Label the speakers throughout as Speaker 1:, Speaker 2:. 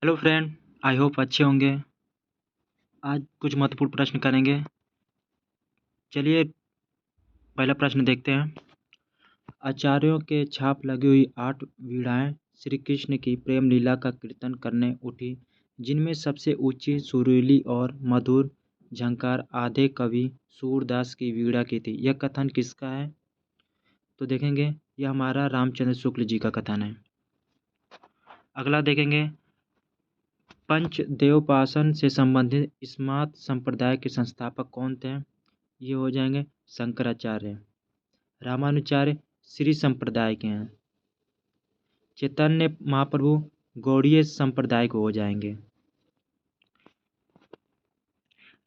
Speaker 1: Hello friend, I hope अच्छे होंगे। आज कुछ महत्वपूर्ण प्रश्न करेंगे। चलिए पहला प्रश्न देखते हैं। आचार्यों के छाप लगी हुई 8 वीणाएं श्री कृष्ण की प्रेम लीला का कीर्तन करने उठी, जिनमें सबसे ऊंची सुरीली और मधुर झंकार आधे कवि सूरदास की वीणा की थी। यह कथन किसका है? तो देखेंगे, यह हमारा रामचंद्र शुक्ल जी का कथन है। अगला देखेंगे, पंचदेवोपासन से संबंधित स्मार्त संप्रदाय के संस्थापक कौन थे? ये हो जाएंगे शंकराचार्य। रामानुचार्य श्री संप्रदाय के हैं। चैतन्य महाप्रभु गौड़ीय संप्रदाय को हो जाएंगे।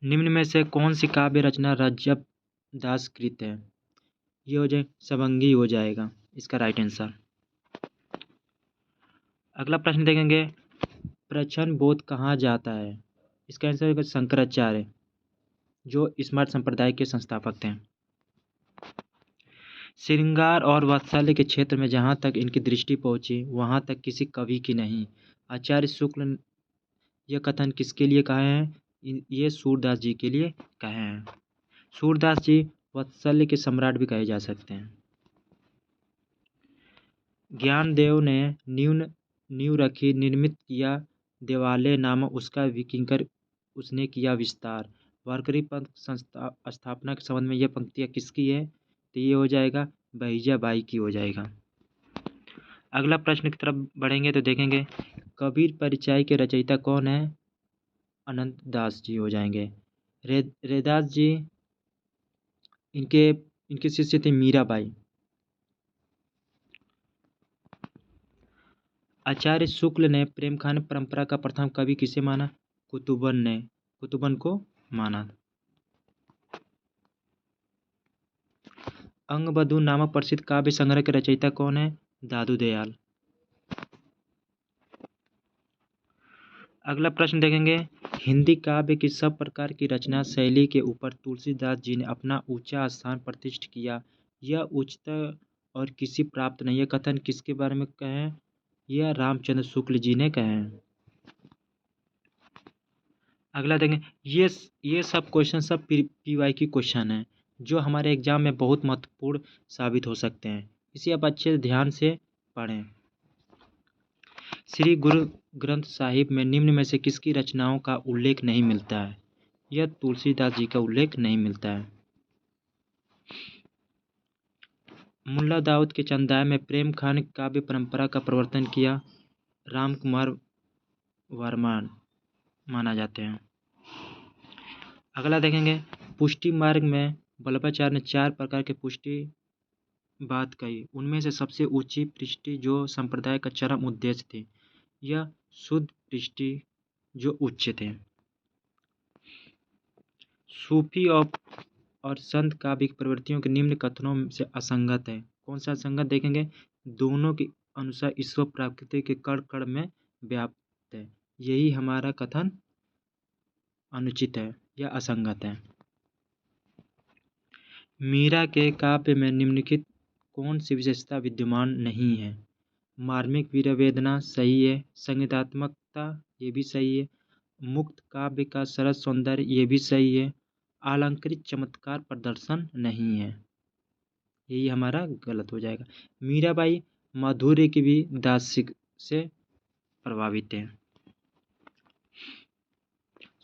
Speaker 1: निम्न में से कौन सी काव्य रचना रज्जब दास कृत है? ये हो जाए सबंगी हो जाएगा इसका राइट आंसर। अगला प्रश्न देखेंगे, प्रच्छन्न बोध कहाँ जाता है? इसका आंसर होगा शंकराचार्य, जो स्मार्त संप्रदाय के संस्थापक थे। श्रृंगार और वात्सल्य के क्षेत्र में जहाँ तक इनकी दृष्टि पहुँची वहाँ तक किसी कवि की नहीं। आचार्य शुक्ल यह कथन किसके लिए कहे हैं? ये सूरदास जी के लिए कहे हैं। सूरदास जी वात्सल्य के सम्राट भी कहे जा सकते हैं। ज्ञानदेव ने नींव रखी, निर्मित किया देवालय नामक उसका विकिंकर उसने किया विस्तार। वारकरी पंथ स्थापना के संबंध में यह पंक्तियाँ किसकी है? तो ये हो जाएगा बहिजाबाई की हो जाएगा। अगला प्रश्न की तरफ बढ़ेंगे तो देखेंगे, कबीर परिचय के रचयिता कौन है? अनंत दास जी हो जाएंगे। रैदास जी इनके शिष्य थे मीराबाई। आचार्य शुक्ल ने प्रेमखान परंपरा का प्रथम कवि किसे माना? कुतुबन को माना। अंगबधू नामक प्रसिद्ध काव्य संग्रह के रचयिता कौन है? दादू दयाल। अगला प्रश्न देखेंगे, हिंदी काव्य की सब प्रकार की रचना शैली के ऊपर तुलसीदास जी ने अपना ऊंचा स्थान प्रतिष्ठित किया। यह उच्चतर और किसी प्राप्त नहीं। यह कथन किसके बारे में कहे हैं? यह रामचंद्र शुक्ल जी ने कहे हैं। अगला देखेंगे, ये सब क्वेश्चन सब PY की क्वेश्चन है जो हमारे एग्जाम में बहुत महत्वपूर्ण साबित हो सकते हैं। इसे आप अच्छे ध्यान से पढ़ें। श्री गुरु ग्रंथ साहिब में निम्न में से किसकी रचनाओं का उल्लेख नहीं मिलता है? यह तुलसीदास जी का उल्लेख नहीं मिलता है। मुल्ला दाऊद के चंदाय में प्रेम खान काव्य परंपरा का प्रवर्तन किया राम कुमार वर्मा माना जाते हैं। अगला देखेंगे, पुष्टि मार्ग में वल्लभाचार्य ने 4 प्रकार के पुष्टि बात कही। उनमें से सबसे ऊंची पुष्टि जो संप्रदाय का चरम उद्देश्य थी, यह शुद्ध पुष्टि जो उच्च थे। सूफी और संत काव्य की प्रवृत्तियों के निम्न कथनों से असंगत है। कौन सा असंगत देखेंगे? दोनों के अनुसार ईश्वर प्रकृति के कण कण में व्याप्त है। यही हमारा कथन अनुचित है या असंगत है। मीरा के काव्य में निम्नलिखित कौन सी विशेषता विद्यमान नहीं है? मार्मिक वीरवेदना सही है, संगीतात्मकता ये भी सही है, मुक्त काव्य का सरस सौंदर्य ये भी सही है, अलंकृत चमत्कार प्रदर्शन नहीं है। यही हमारा गलत हो जाएगा। मीराबाई माधुर्य की भी दासिक से प्रभावित है।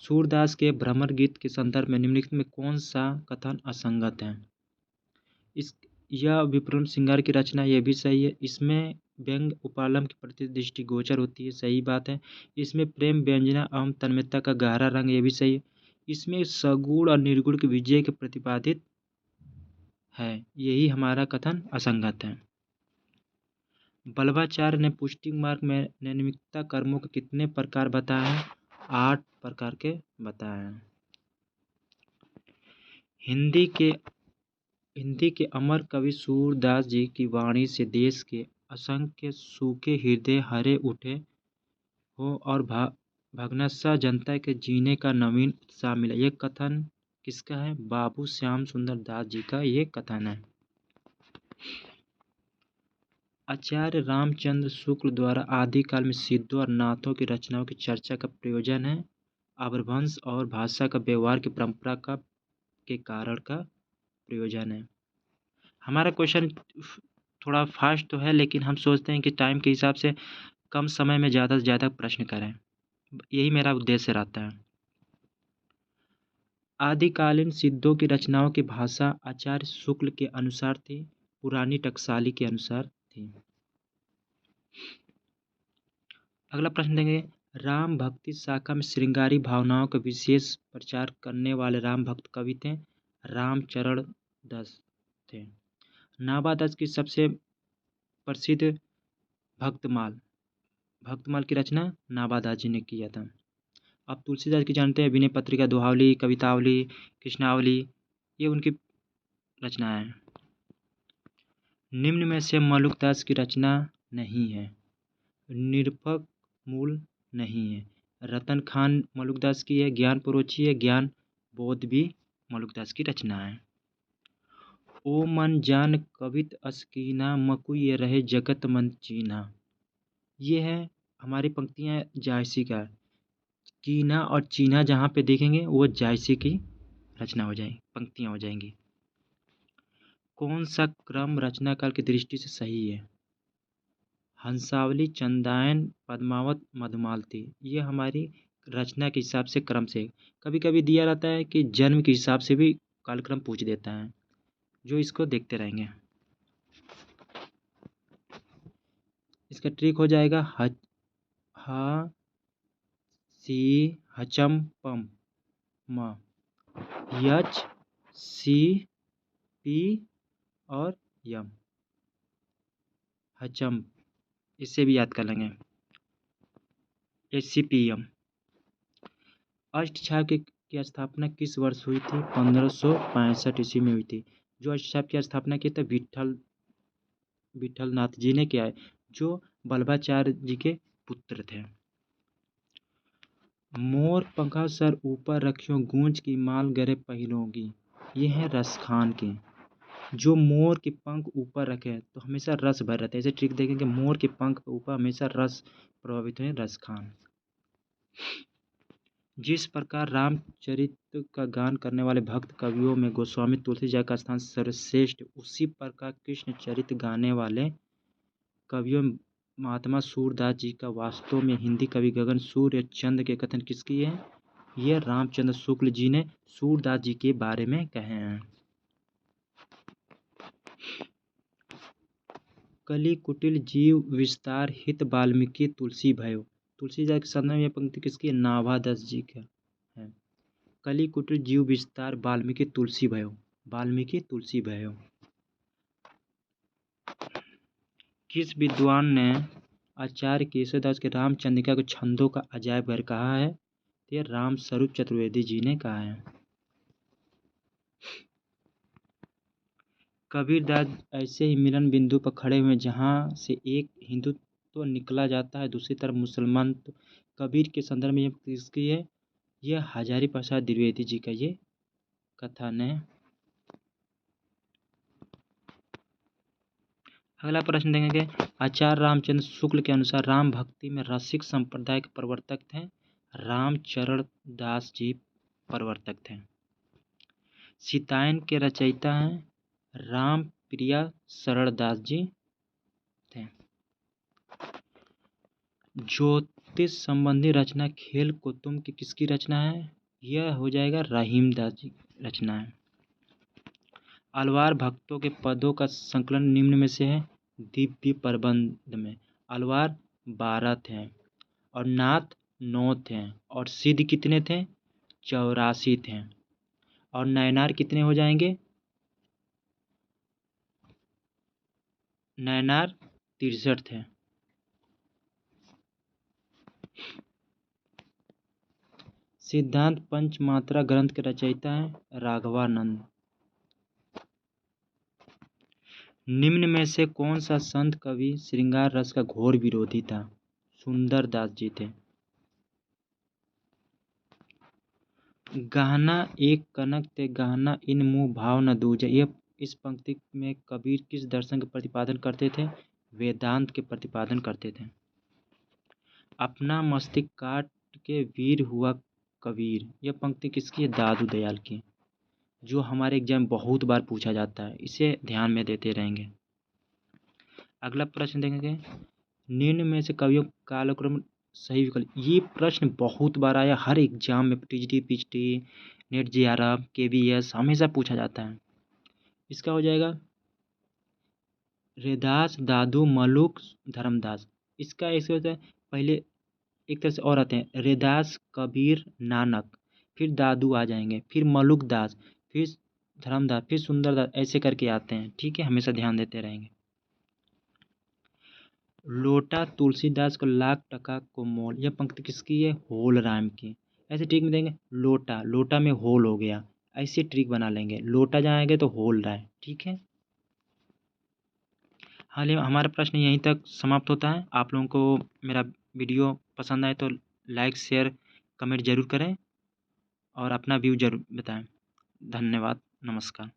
Speaker 1: सूरदास के भ्रमर गीत के संदर्भ में निम्नलिखित में कौन सा कथन असंगत है? यह विप्र श्रृंगार की रचना ये भी सही है। इसमें व्यंग उपालम की प्रति दृष्टिगोचर होती है, सही बात है। इसमें प्रेम व्यंजना एवं तन्मयता का गहरा रंग ये भी सही है। इसमें सगुण और निर्गुण के विजय के प्रतिपादित है। यही हमारा कथन असंगत है। वल्लभाचार्य ने पुष्टि मार्ग में नैमित्तिकता कर्मों के कितने प्रकार बताए हैं? 8 प्रकार के बताए हैं। हिंदी के अमर कवि सूरदास जी की वाणी से देश के असंख्य सूखे हृदय हरे उठे हो और भग्नसा जनता के जीने का नवीन उत्साह मिला। यह कथन किसका है? बाबू श्याम सुंदर दास जी का ये कथन है। आचार्य रामचंद्र शुक्ल द्वारा आदिकाल में सिद्धों और नाथों की रचनाओं की चर्चा का प्रयोजन है अपभ्रंश और भाषा का व्यवहार की परंपरा का के कारण का प्रयोजन है। हमारा क्वेश्चन थोड़ा फास्ट तो है, लेकिन हम सोचते हैं कि टाइम के हिसाब से कम समय में ज़्यादा से ज़्यादा प्रश्न करें, यही मेरा उद्देश्य रहता है। आदिकालीन सिद्धों की रचनाओं की भाषा आचार्य शुक्ल के अनुसार थी, पुरानी टकसाली के अनुसार थी। अगला प्रश्न देंगे, राम भक्ति शाखा में श्रृंगारी भावनाओं का विशेष प्रचार करने वाले राम भक्त कवि थे रामचरण दास थे। नाभादास की सबसे प्रसिद्ध भक्तमाल की रचना नाभादास जी ने किया था। आप तुलसीदास की जानते हैं, विनय पत्रिका, दोहावली, कवितावली, कृष्णावली, ये उनकी रचना है। निम्न में से मलुकदास की रचना नहीं है। निरपक मूल नहीं है। रतन खान मलुकदास की है, ज्ञान परोची है, ज्ञान बोध भी मलुकदास की रचना है। ओ मन जान कवित असकीना मकुई रहे जगत मन चीना, ये है हमारी पंक्तियाँ जायसी का। कीना और चीना जहाँ पे देखेंगे वो जायसी की रचना हो जाएगी, पंक्तियाँ हो जाएंगी। कौन सा क्रम रचनाकाल की दृष्टि से सही है? हंसावली, चंदायन, पद्मावत, मधुमालती, ये हमारी रचना के हिसाब से क्रम से। कभी कभी दिया रहता है कि जन्म के हिसाब से भी कालक्रम पूछ देता है, जो इसको देखते रहेंगे। इसका ट्रिक हो जाएगा ह सी हचम पम म, यच सी पी और यम, हचम, इससे भी याद कर लेंगे। HCPM। अष्टछाप की स्थापना किस वर्ष हुई थी? 1565 ईस्वी में हुई थी। जो अष्टछाप की स्थापना की थी विठल नाथ जी ने किया है, जो बल्लभाचार्य जी के पुत्र थे। मोर पंखा सर ऊपर रखियो, गूंज की माल गरे पहिलोगी, ये है रसखान के। जो मोर के पंख ऊपर रखे तो हमेशा रस भर रहता है। ऐसे ट्रिक देखेंगे, मोर के पंख के ऊपर हमेशा रस प्रभावित है, रसखान। जिस प्रकार रामचरित का गान करने वाले भक्त कवियों में गोस्वामी तुलसीदास का स्थान सर्वश्रेष्ठ, उसी प्रकार कृष्ण चरित गाने वाले कवियों में महात्मा सूरदास जी का वास्तव में हिंदी कवि गगन सूर्य चंद्र के कथन किसकी है? यह रामचंद्र शुक्ल जी ने सूरदास जी के बारे में कहे हैं। कलि कुटिल जीव विस्तार हित वाल्मीकि तुलसी भयो, तुलसीदास के संदर्भ में यह पंक्ति किसकी है? नाभादास जी का है। कलि कुटिल जीव विस्तार वाल्मीकि तुलसी भयो, वाल्मीकि तुलसी भयो। किस विद्वान ने आचार्य केशवदास के रामचंद्रिका को छंदों का अजायब घर कहा है? यह राम स्वरूप चतुर्वेदी जी ने कहा है। कबीरदास ऐसे ही मिलन बिंदु पर खड़े हुए जहाँ से एक हिंदुत्व तो निकला जाता है, दूसरी तरफ मुसलमान। तो कबीर के संदर्भ में ये किसकी है? यह हजारी प्रसाद द्विवेदी जी का ये कथन है। अगला प्रश्न देखेंगे, आचार्य रामचंद्र शुक्ल के अनुसार राम भक्ति में रसिक संप्रदाय के प्रवर्तक थे रामचरण दास जी प्रवर्तक थे। सीतायन के रचयिता हैं राम प्रिया शरण दास जी थे। ज्योतिष संबंधी रचना खेल कुतुम की किसकी रचना है? यह हो जाएगा रहीम दास जी की रचना है। अलवार भक्तों के पदों का संकलन निम्न में से है? दिव्य प्रबंध में अलवार 12 थे और नाथ 9 थे और सिद्ध कितने थे? 84 थे। और नयनार कितने हो जाएंगे? नयनार 63 थे। सिद्धांत पंचमात्रा ग्रंथ के रचयिता हैं राघवानंद। निम्न में से कौन सा संत कवि श्रृंगार रस का घोर विरोधी था? सुंदर दास जी थे। गहना एक कनक ते गहना इन मुँह भाव न दूजा, ये इस पंक्ति में कबीर किस दर्शन का प्रतिपादन करते थे? वेदांत के प्रतिपादन करते थे। अपना मस्तिष्क काट के वीर हुआ कबीर, यह पंक्ति किसकी है? दादू दयाल की, जो हमारे एग्जाम में बहुत बार पूछा जाता है, इसे ध्यान में देते रहेंगे। अगला प्रश्न देखेंगे, निम्न में से कवियों का कालक्रम सही विकल्प। ये प्रश्न बहुत बार आया, हर एग्जाम में TGT, PGT, net, JRF, KVS हमेशा पूछा जाता है। इसका हो जाएगा रैदास, दादू, मलुक, धर्मदास। इसका ऐसे होता है, पहले एक तरह से और आते हैं, रैदास, कबीर, नानक, फिर दादू आ जाएंगे, फिर मलुक दास, फिर धर्मदास, फिर सुंदरदास, ऐसे करके आते हैं। ठीक है, हमेशा ध्यान देते रहेंगे। लोटा तुलसीदास को लाख टका को मोल, यह पंक्ति किसकी है? होल राम की। ऐसे ट्रिक में देंगे, लोटा, लोटा में होल हो गया, ऐसे ट्रिक बना लेंगे, लोटा जाएंगे तो होल रहा है। ठीक है, हाँ, हमारा प्रश्न यहीं तक समाप्त होता है। आप लोगों को मेरा वीडियो पसंद आए तो लाइक, शेयर, कमेंट जरूर करें और अपना व्यू जरूर बताएं। धन्यवाद, नमस्कार।